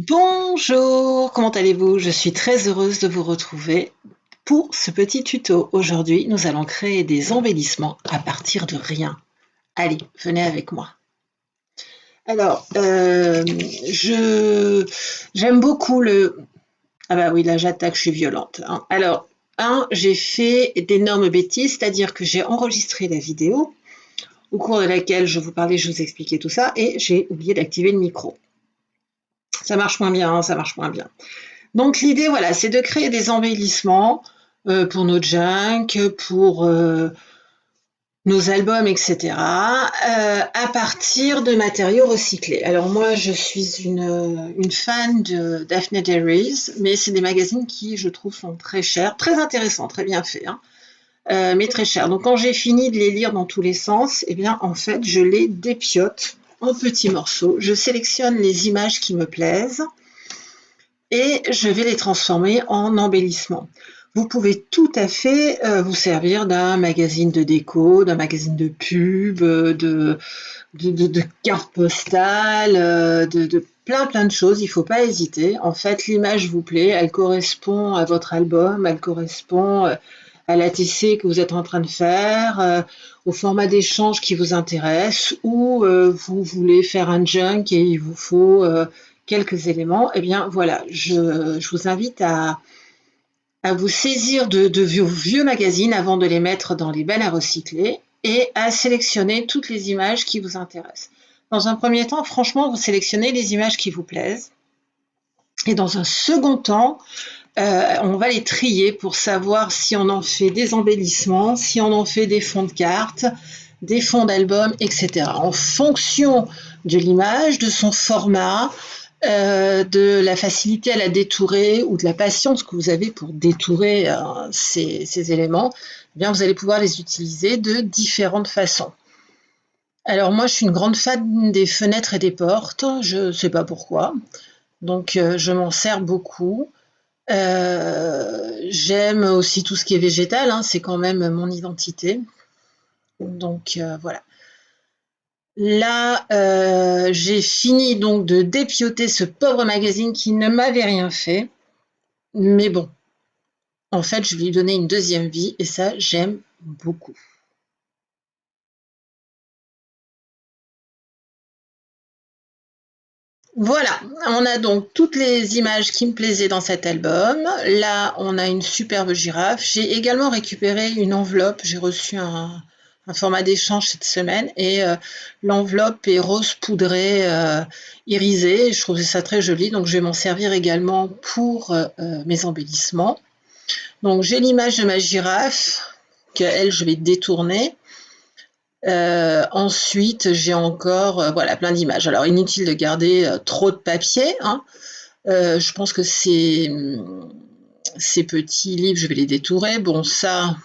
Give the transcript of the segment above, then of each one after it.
Bonjour, comment allez-vous? Je suis très heureuse de vous retrouver pour ce petit tuto. Aujourd'hui, nous allons créer des embellissements à partir de rien. Allez, venez avec moi. Alors, j'aime beaucoup le... Ah bah oui, là j'attaque, je suis violente, hein. Alors, j'ai fait d'énormes bêtises, c'est-à-dire que j'ai enregistré la vidéo au cours de laquelle je vous parlais, je vous expliquais tout ça, et j'ai oublié d'activer le micro. Ça marche moins bien, hein, ça marche moins bien. Donc l'idée, voilà, c'est de créer des embellissements pour nos junk, pour nos albums, etc., à partir de matériaux recyclés. Alors moi, je suis une fan de Daphne Dairies, mais c'est des magazines qui, je trouve, sont très chers, très intéressants, très bien faits, hein, mais très chers. Donc quand j'ai fini de les lire dans tous les sens, eh bien, en fait, je les dépiote en petits morceaux. Je sélectionne les images qui me plaisent, et je vais les transformer en embellissement. Vous pouvez tout à fait vous servir d'un magazine de déco, d'un magazine de pub, de cartes postales, de plein de choses. Il ne faut pas hésiter. En fait, l'image vous plaît, elle correspond à votre album, elle correspond à l'ATC que vous êtes en train de faire, au format d'échange qui vous intéresse, ou vous voulez faire un junk et il vous faut quelques éléments. Eh bien voilà, je vous invite à vous saisir de vos vieux magazines avant de les mettre dans les bennes à recycler et à sélectionner toutes les images qui vous intéressent. Dans un premier temps, franchement, vous sélectionnez les images qui vous plaisent. Et dans un second temps, on va les trier pour savoir si on en fait des embellissements, si on en fait des fonds de cartes, des fonds d'album, etc. En fonction de l'image, de son format, de la facilité à la détourer ou de la patience que vous avez pour détourer ces éléments, eh bien, vous allez pouvoir les utiliser de différentes façons. Alors moi, je suis une grande fan des fenêtres et des portes, je ne sais pas pourquoi, donc je m'en sers beaucoup. J'aime aussi tout ce qui est végétal, hein, c'est quand même mon identité. Donc voilà. Là, j'ai fini donc de dépioter ce pauvre magazine qui ne m'avait rien fait. Mais bon, en fait, je vais lui donner une deuxième vie et ça, j'aime beaucoup. Voilà, on a donc toutes les images qui me plaisaient dans cet album. Là, on a une superbe girafe. J'ai également récupéré une enveloppe. J'ai reçu un format d'échange cette semaine et l'enveloppe est rose poudré, irisée. Je trouvais ça très joli, donc je vais m'en servir également pour mes embellissements. Donc j'ai l'image de ma girafe que elle, je vais détourner. Ensuite, j'ai encore voilà, plein d'images. Alors, inutile de garder trop de papier, hein. Je pense que ces petits livres, je vais les détourer. Bon, ça,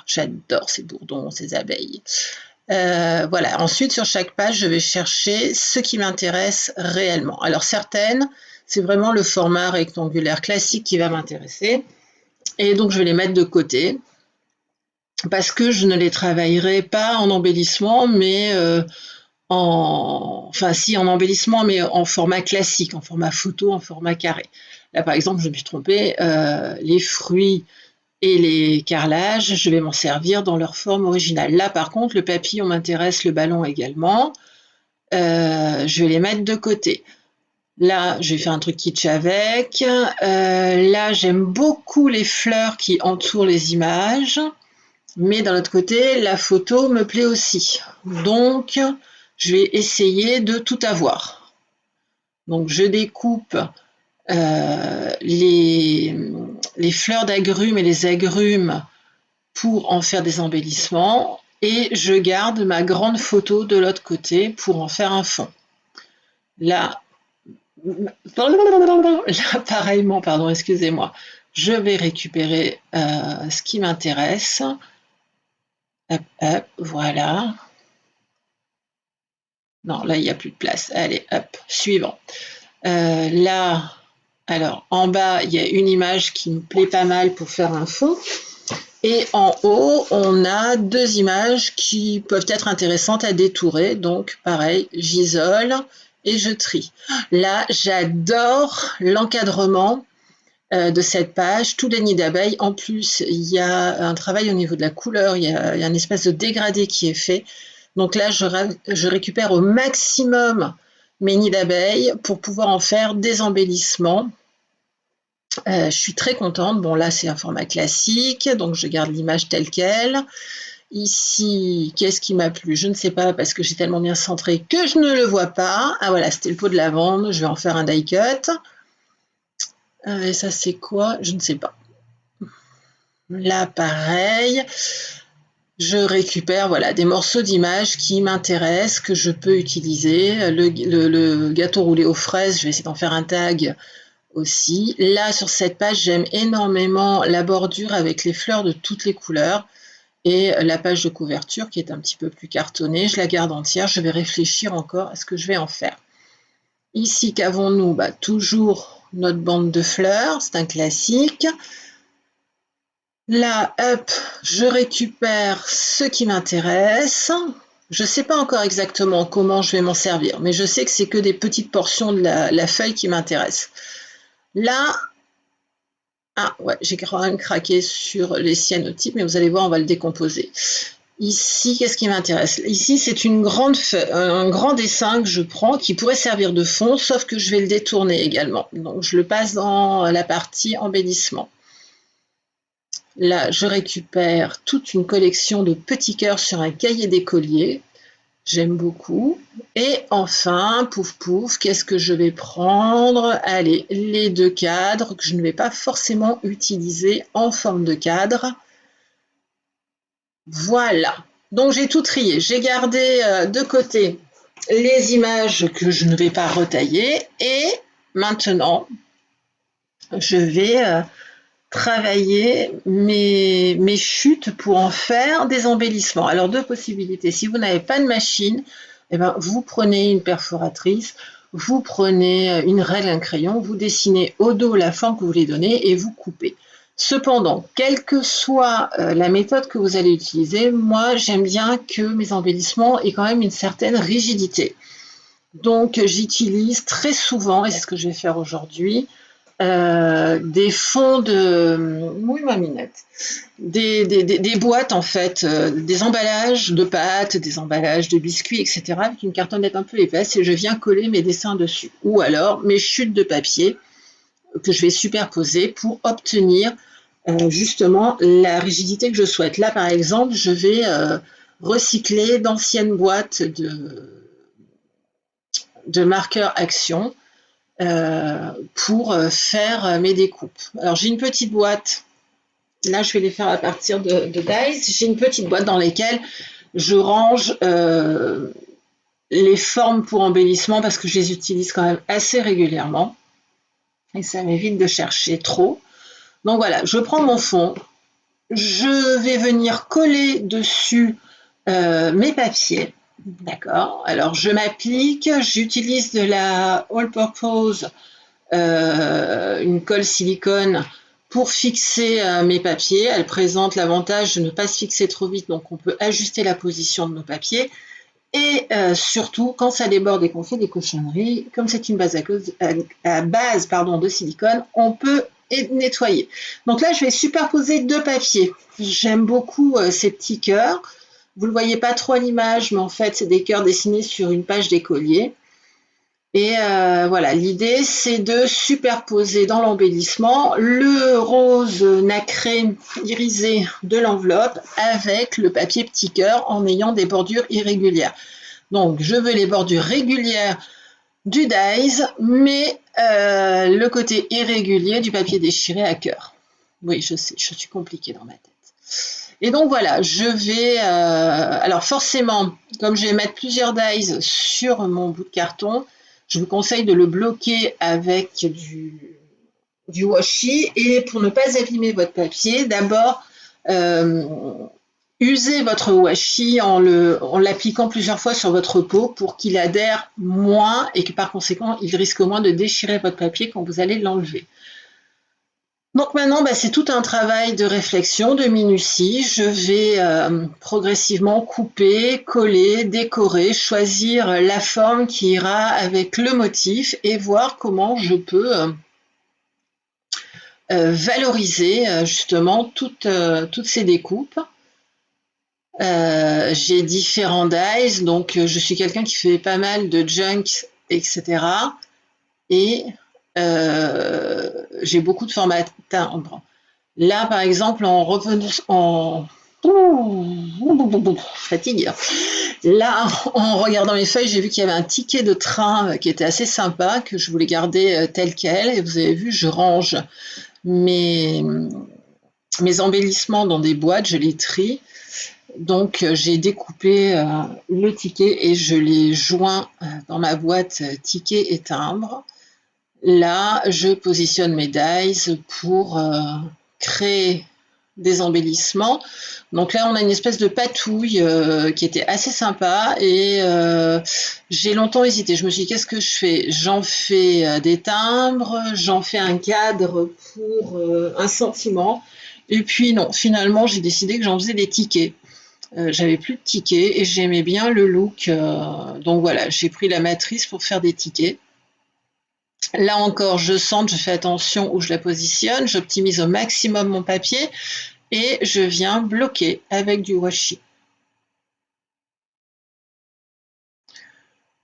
j'adore ces bourdons, ces abeilles. Voilà. Ensuite, sur chaque page, je vais chercher ce qui m'intéresse réellement. Alors, certaines, c'est vraiment le format rectangulaire classique qui va m'intéresser. Et donc, je vais les mettre de côté, parce que je ne les travaillerai pas en embellissement, mais enfin si, en embellissement, mais en format classique, en format photo, en format carré. Là, par exemple, je me suis trompée, les fruits et les carrelages, je vais m'en servir dans leur forme originale. Là, par contre, le papillon m'intéresse, le ballon également. Je vais les mettre de côté. Là, je vais faire un truc kitsch avec. Là, j'aime beaucoup les fleurs qui entourent les images. Mais d'un autre côté, la photo me plaît aussi. Donc, je vais essayer de tout avoir. Donc, je découpe les fleurs d'agrumes et les agrumes pour en faire des embellissements. Et je garde ma grande photo de l'autre côté pour en faire un fond. Là, pareillement, pardon, excusez-moi, je vais récupérer ce qui m'intéresse. Hop, hop, voilà. Non, là, il n'y a plus de place. Allez, hop, suivant. Là, alors, en bas, il y a une image qui me plaît pas mal pour faire un fond. Et en haut, on a deux images qui peuvent être intéressantes à détourer. Donc, pareil, j'isole et je trie. Là, j'adore l'encadrement de cette page, tous les nids d'abeilles. En plus, il y a un travail au niveau de la couleur, il y a une espèce de dégradé qui est fait. Donc là, je récupère au maximum mes nids d'abeilles pour pouvoir en faire des embellissements. Je suis très contente. Bon, là, c'est un format classique, donc je garde l'image telle qu'elle. Ici, qu'est-ce qui m'a plu? Je ne sais pas, parce que j'ai tellement bien centré que je ne le vois pas. Ah voilà, c'était le pot de lavande. Je vais en faire un die cut. Et ça, c'est quoi? Je ne sais pas. Là, pareil. Je récupère voilà, des morceaux d'images qui m'intéressent, que je peux utiliser. Le gâteau roulé aux fraises, je vais essayer d'en faire un tag aussi. Là, sur cette page, j'aime énormément la bordure avec les fleurs de toutes les couleurs. Et la page de couverture qui est un petit peu plus cartonnée, je la garde entière. Je vais réfléchir encore à ce que je vais en faire. Ici, qu'avons-nous? Toujours notre bande de fleurs, c'est un classique. Là, hop, je récupère ce qui m'intéresse. Je ne sais pas encore exactement comment je vais m'en servir, mais je sais que c'est que des petites portions de la feuille qui m'intéressent. Là, ah ouais, j'ai quand même craqué sur les cyanotypes, mais vous allez voir, on va le décomposer. Ici, qu'est-ce qui m'intéresse? Ici, c'est un grand dessin que je prends qui pourrait servir de fond, sauf que je vais le détourner également. Donc, je le passe dans la partie embellissement. Là, je récupère toute une collection de petits cœurs sur un cahier d'écolier. J'aime beaucoup. Et enfin, pouf pouf, qu'est-ce que je vais prendre? Allez, les deux cadres que je ne vais pas forcément utiliser en forme de cadre. Voilà. Donc, j'ai tout trié. J'ai gardé de côté les images que je ne vais pas retailler. Et maintenant, je vais travailler mes chutes pour en faire des embellissements. Alors, deux possibilités. Si vous n'avez pas de machine, eh ben, vous prenez une perforatrice, vous prenez une règle, un crayon, vous dessinez au dos la forme que vous voulez donner et vous coupez. Cependant, quelle que soit la méthode que vous allez utiliser, moi, j'aime bien que mes embellissements aient quand même une certaine rigidité. Donc, j'utilise très souvent, et c'est ce que je vais faire aujourd'hui, des fonds de... Oui, ma minette. Des boîtes, en fait, des emballages de pâtes, des emballages de biscuits, etc., avec une cartonnette un peu épaisse, et je viens coller mes dessins dessus. Ou alors, mes chutes de papier que je vais superposer pour obtenir justement la rigidité que je souhaite. Là, par exemple, je vais recycler d'anciennes boîtes de marqueurs Action pour faire mes découpes. Alors, j'ai une petite boîte. Là, je vais les faire à partir de dies. J'ai une petite boîte dans laquelle je range les formes pour embellissement parce que je les utilise quand même assez régulièrement. Et ça m'évite de chercher trop. Donc voilà, je prends mon fond. Je vais venir coller dessus mes papiers. D'accord. Alors, je m'applique. J'utilise de la all-purpose, une colle silicone pour fixer mes papiers. Elle présente l'avantage de ne pas se fixer trop vite, donc on peut ajuster la position de nos papiers. Et surtout, quand ça déborde et qu'on fait des cochonneries, comme c'est une base à base de silicone, on peut nettoyer. Donc là, je vais superposer deux papiers. J'aime beaucoup ces petits cœurs. Vous ne le voyez pas trop à l'image, mais en fait, c'est des cœurs dessinés sur une page d'écolier. Et voilà, l'idée, c'est de superposer dans l'embellissement le rose nacré irisé de l'enveloppe avec le papier petit cœur en ayant des bordures irrégulières. Donc, je veux les bordures régulières du dies, mais le côté irrégulier du papier déchiré à cœur. Oui, je sais, je suis compliquée dans ma tête. Et donc voilà, je vais... alors forcément, comme je vais mettre plusieurs dies sur mon bout de carton, je vous conseille de le bloquer avec du washi. Et pour ne pas abîmer votre papier, d'abord, usez votre washi en l'appliquant plusieurs fois sur votre peau pour qu'il adhère moins et que par conséquent, il risque moins de déchirer votre papier quand vous allez l'enlever. Donc maintenant, bah, c'est tout un travail de réflexion, de minutie. Je vais progressivement couper, coller, décorer, choisir la forme qui ira avec le motif et voir comment je peux valoriser justement toutes ces découpes. J'ai différents dies, donc je suis quelqu'un qui fait pas mal de junk, etc. Et j'ai beaucoup de formats timbres. Là, par exemple, en revenant en fatigue. Là, en regardant mes feuilles, j'ai vu qu'il y avait un ticket de train qui était assez sympa, que je voulais garder tel quel. Et vous avez vu, je range mes embellissements dans des boîtes, je les trie. Donc, j'ai découpé le ticket et je l'ai joint dans ma boîte ticket et timbre. Là, je positionne mes dies pour créer des embellissements. Donc là, on a une espèce de patouille qui était assez sympa et j'ai longtemps hésité. Je me suis dit, qu'est-ce que je fais? J'en fais des timbres, j'en fais un cadre pour un sentiment. Et puis non, finalement, j'ai décidé que j'en faisais des tickets. J'avais plus de tickets et j'aimais bien le look. Donc voilà, j'ai pris la matrice pour faire des tickets. Là encore, je centre, je fais attention où je la positionne, j'optimise au maximum mon papier et je viens bloquer avec du washi.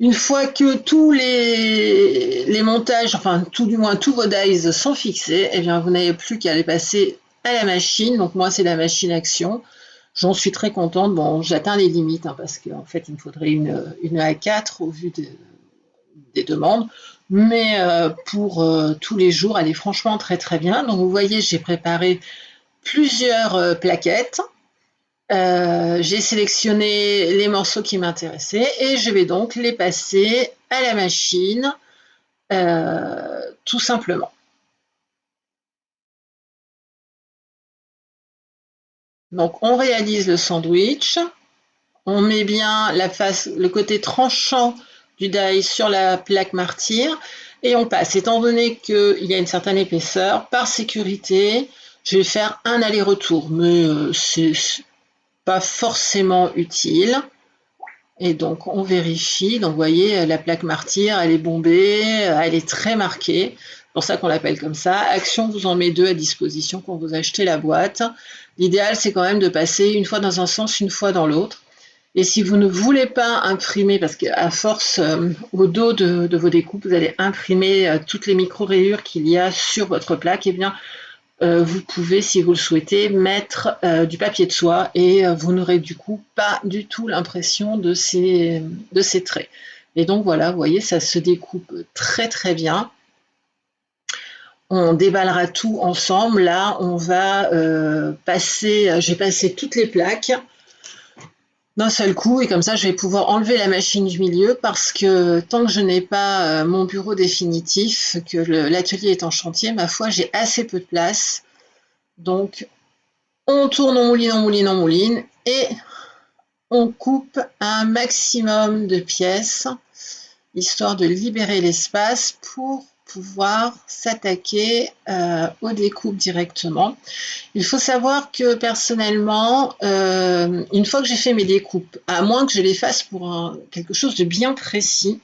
Une fois que tous les montages, enfin tout du moins tous vos dies sont fixés, eh bien vous n'avez plus qu'à les passer à la machine. Donc moi c'est la machine action. J'en suis très contente. Bon, j'atteins les limites hein, parce qu'en fait il me faudrait une A4 au vu des demandes. Mais pour tous les jours, elle est franchement très très bien. Donc vous voyez, j'ai préparé plusieurs plaquettes. J'ai sélectionné les morceaux qui m'intéressaient et je vais donc les passer à la machine tout simplement. Donc on réalise le sandwich, on met bien la face, le côté tranchant du die sur la plaque martyre et on passe. Étant donné qu'il y a une certaine épaisseur, par sécurité, je vais faire un aller-retour, mais c'est pas forcément utile. Et donc on vérifie, donc vous voyez la plaque martyre, elle est bombée, elle est très marquée, c'est pour ça qu'on l'appelle comme ça. Action vous en met 2 à disposition quand vous achetez la boîte. L'idéal c'est quand même de passer une fois dans un sens, une fois dans l'autre. Et si vous ne voulez pas imprimer, parce qu'à force, au dos de vos découpes, vous allez imprimer toutes les micro-rayures qu'il y a sur votre plaque, eh bien vous pouvez, si vous le souhaitez, mettre du papier de soie et vous n'aurez du coup pas du tout l'impression de ces traits. Et donc voilà, vous voyez, ça se découpe très très bien. On déballera tout ensemble. Là, on va passer, j'ai passé toutes les plaques d'un seul coup et comme ça je vais pouvoir enlever la machine du milieu parce que tant que je n'ai pas mon bureau définitif, que l'atelier est en chantier, ma foi, j'ai assez peu de place. Donc, on tourne, on mouline, on mouline, on mouline et on coupe un maximum de pièces histoire de libérer l'espace pour pouvoir s'attaquer aux découpes directement. Il faut savoir que personnellement, une fois que j'ai fait mes découpes, à moins que je les fasse pour quelque chose de bien précis,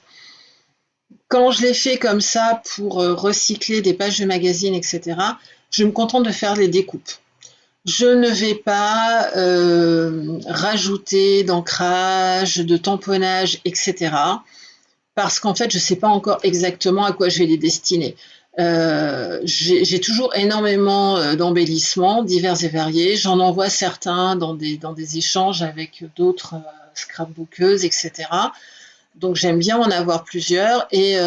quand je les fais comme ça pour recycler des pages de magazines, etc., je me contente de faire les découpes. Je ne vais pas rajouter d'ancrage, de tamponnage, etc. Parce qu'en fait, je ne sais pas encore exactement à quoi je vais les destiner. J'ai toujours énormément d'embellissements divers et variés. J'en envoie certains dans des échanges avec d'autres scrapbookeuses, etc. Donc j'aime bien en avoir plusieurs et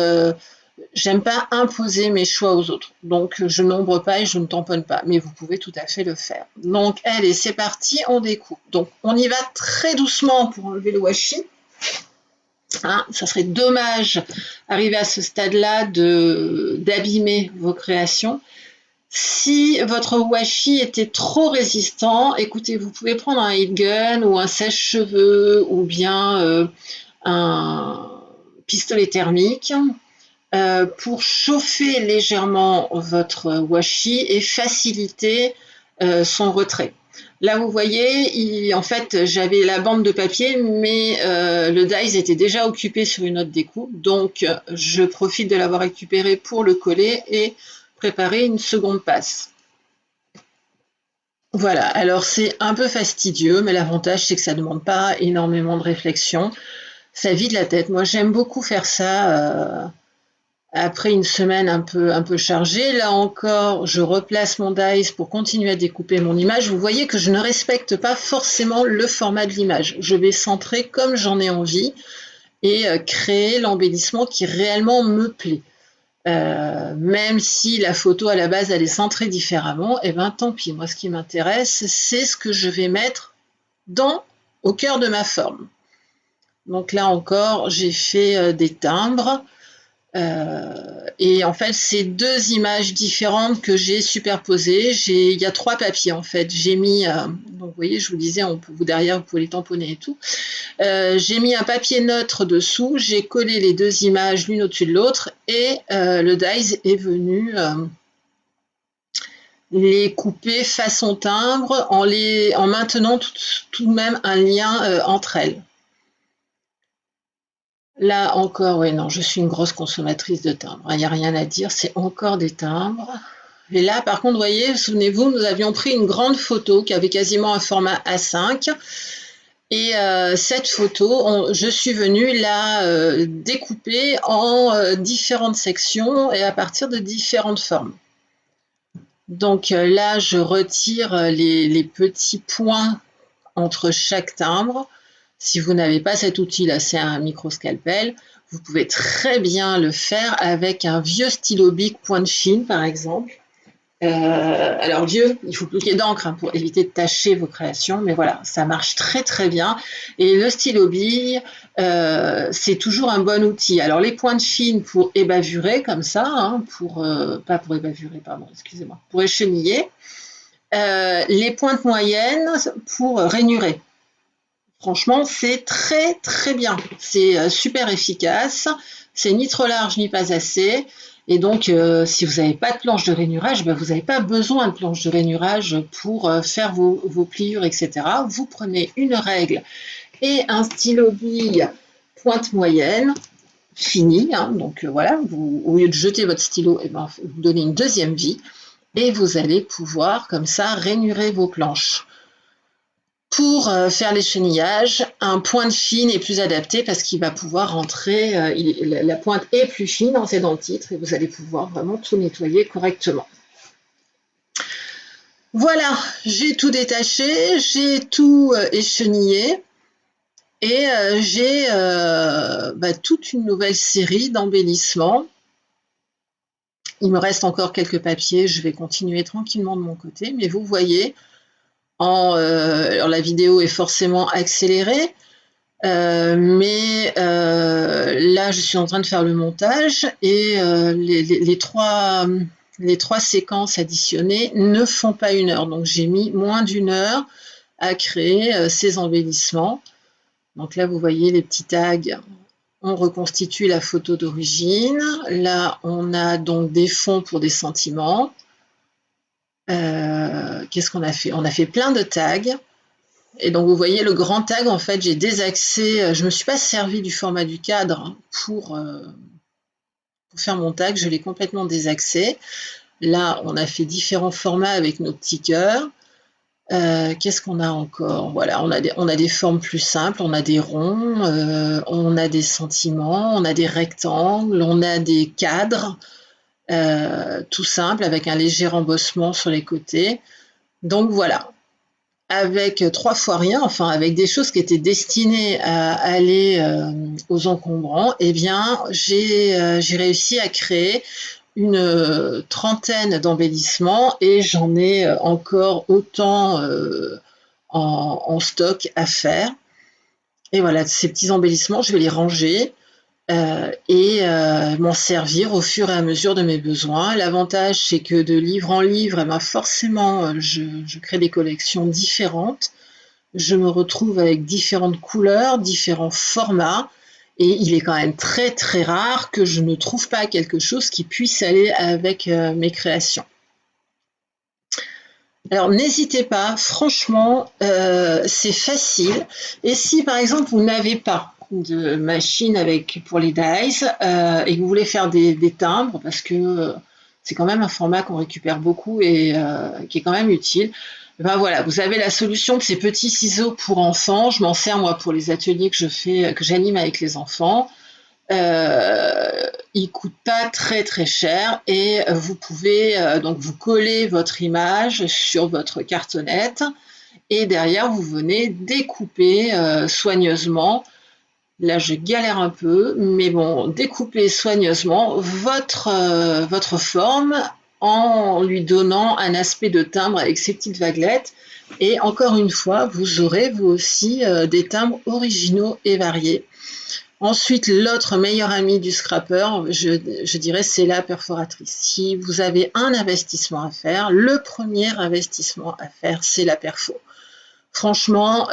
j'aime pas imposer mes choix aux autres. Donc je nombre pas et je ne tamponne pas, mais vous pouvez tout à fait le faire. Donc allez, c'est parti, on découpe. Donc on y va très doucement pour enlever le washi. Hein, ça serait dommage arriver à ce stade-là d'abîmer vos créations. Si votre washi était trop résistant, écoutez, vous pouvez prendre un heat gun ou un sèche-cheveux ou bien un pistolet thermique. pour chauffer légèrement votre washi et faciliter son retrait. Là, vous voyez, en fait, j'avais la bande de papier, mais le dies était déjà occupé sur une autre découpe, donc je profite de l'avoir récupéré pour le coller et préparer une seconde passe. Voilà, alors c'est un peu fastidieux, mais l'avantage c'est que ça ne demande pas énormément de réflexion. Ça vide la tête. Moi, j'aime beaucoup faire ça après une semaine un peu chargée. Là encore, je replace mon dies pour continuer à découper mon image. Vous voyez que je ne respecte pas forcément le format de l'image. Je vais centrer comme j'en ai envie et créer l'embellissement qui réellement me plaît. Même si la photo à la base elle est centrée différemment, et ben tant pis. Moi, ce qui m'intéresse, c'est ce que je vais mettre au cœur de ma forme. Donc là encore, j'ai fait des timbres. Et en fait, c'est deux images différentes que j'ai superposées. Il y a 3 papiers en fait. J'ai mis, donc vous voyez, je vous disais, vous derrière, vous pouvez les tamponner et tout. J'ai mis un papier neutre dessous, j'ai collé les 2 images l'une au-dessus de l'autre et le dies est venu les couper façon timbre en maintenant tout de même un lien entre elles. Là encore, oui, non, je suis une grosse consommatrice de timbres. Il n'y a rien à dire, c'est encore des timbres. Et là, par contre, vous voyez, souvenez-vous, nous avions pris une grande photo qui avait quasiment un format A5. Et cette photo, je suis venue la découper en différentes sections et à partir de différentes formes. Donc là, je retire les petits points entre chaque timbre. Si vous n'avez pas cet outil-là, c'est un micro-scalpel, vous pouvez très bien le faire avec un vieux stylo Bic point de Chine, par exemple. Alors vieux, il faut plus qu'il y ait d'encre hein, pour éviter de tacher vos créations, mais voilà, ça marche très très bien. Et le stylo bille, c'est toujours un bon outil. Alors les points de Chine pour ébavurer comme ça, hein, pas pour ébavurer, pardon, excusez-moi, pour écheniller. Les pointes moyennes pour rainurer. Franchement, c'est très très bien. C'est super efficace. C'est ni trop large ni pas assez. Et donc, si vous n'avez pas de planche de rainurage, ben, vous n'avez pas besoin de planche de rainurage pour faire vos pliures, etc. Vous prenez une règle et un stylo bille pointe moyenne, fini. Hein, donc voilà, au lieu de jeter votre stylo, eh ben, vous donnez une deuxième vie et vous allez pouvoir comme ça rainurer vos planches. Pour faire les chenillages, un point de fine est plus adapté parce qu'il va pouvoir rentrer, la pointe est plus fine, c'est dans le titre, et vous allez pouvoir vraiment tout nettoyer correctement. Voilà, j'ai tout détaché, j'ai tout échenillé et j'ai toute une nouvelle série d'embellissements. Il me reste encore quelques papiers, je vais continuer tranquillement de mon côté, mais vous voyez, alors la vidéo est forcément accélérée, mais là je suis en train de faire le montage et les trois séquences additionnées ne font pas 1 heure, donc j'ai mis moins d'1 heure à créer ces embellissements. Donc là vous voyez les petits tags, on reconstitue la photo d'origine, là on a donc des fonds pour des sentiments. Qu'est-ce qu'on a fait? On a fait plein de tags. Et donc vous voyez le grand tag, en fait j'ai désaxé, je ne me suis pas servi du format du cadre pour faire mon tag, je l'ai complètement désaxé. Là on a fait différents formats avec nos petits cœurs. Qu'est-ce qu'on a encore? Voilà, on a des formes plus simples, on a des ronds, on a des sentiments, on a des rectangles, on a des cadres, tout simple avec un léger embossement sur les côtés. Donc voilà, avec 3 fois rien, enfin avec des choses qui étaient destinées à aller aux encombrants, eh bien j'ai réussi à créer une trentaine d'embellissements et j'en ai encore autant en stock à faire. Et voilà, ces petits embellissements, je vais les ranger et m'en servir au fur et à mesure de mes besoins. L'avantage, c'est que de livre en livre, eh ben forcément, je crée des collections différentes. Je me retrouve avec différentes couleurs, différents formats, Et il est quand même très très rare que je ne trouve pas quelque chose qui puisse aller avec mes créations. Alors n'hésitez pas, franchement, c'est facile. Et si par exemple vous n'avez pas de machine pour les dies et que vous voulez faire des timbres, parce que c'est quand même un format qu'on récupère beaucoup et qui est quand même utile, ben voilà, vous avez la solution de ces petits ciseaux pour enfants. Je m'en sers moi pour les ateliers que j'anime avec les enfants. Il coûte pas très très cher et vous pouvez donc vous coller votre image sur votre cartonnette et derrière vous venez découper soigneusement. Là je galère un peu, mais bon, découper soigneusement votre forme en lui donnant un aspect de timbre avec ces petites vaguelettes. Et encore une fois, vous aurez vous aussi des timbres originaux et variés. Ensuite, l'autre meilleur ami du scrapper, je dirais, c'est la perforatrice. Si vous avez un investissement à faire, le premier investissement à faire, c'est la perfo. Franchement,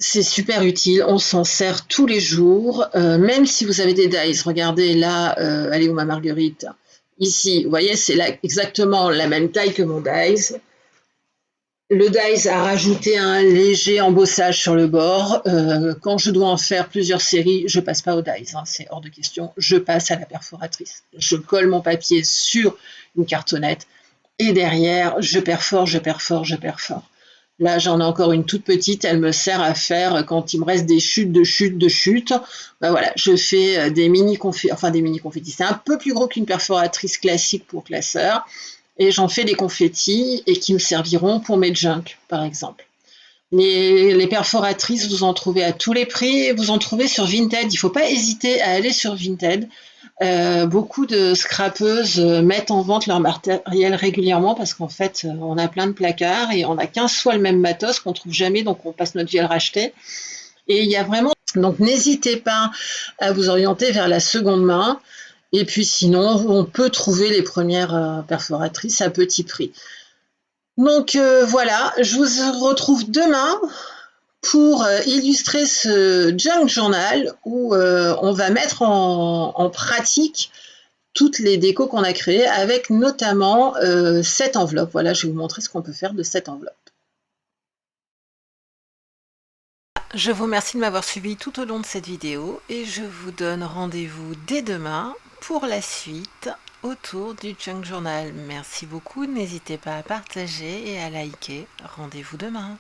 c'est super utile, on s'en sert tous les jours, même si vous avez des dies. Regardez là, elle est où ma marguerite? Ici, vous voyez, c'est exactement la même taille que mon dies. Le dies a rajouté un léger embossage sur le bord. Quand je dois en faire plusieurs séries, je passe pas au dies, hein, c'est hors de question. Je passe à la perforatrice. Je colle mon papier sur une cartonnette et derrière, je perfore, je perfore, je perfore. Là, j'en ai encore une toute petite. Elle me sert à faire quand il me reste des chutes de chutes de chutes. Ben voilà, je fais des mini confettis. Enfin, des mini confettis. C'est un peu plus gros qu'une perforatrice classique pour classeur. Et j'en fais des confettis et qui me serviront pour mes junks, par exemple. Les perforatrices, vous en trouvez à tous les prix. Vous en trouvez sur Vinted. Il ne faut pas hésiter à aller sur Vinted. Beaucoup de scrapeuses mettent en vente leur matériel régulièrement parce qu'en fait, on a plein de placards et on a 15 fois le même matos qu'on ne trouve jamais, donc on passe notre vie à le racheter. Et il y a vraiment... Donc n'hésitez pas à vous orienter vers la seconde main. Et puis sinon, on peut trouver les premières perforatrices à petit prix. Donc voilà, je vous retrouve demain pour illustrer ce junk journal où on va mettre en pratique toutes les décos qu'on a créées avec notamment cette enveloppe. Voilà, je vais vous montrer ce qu'on peut faire de cette enveloppe. Je vous remercie de m'avoir suivi tout au long de cette vidéo et je vous donne rendez-vous dès demain pour la suite autour du junk journal. Merci beaucoup, n'hésitez pas à partager et à liker. Rendez-vous demain.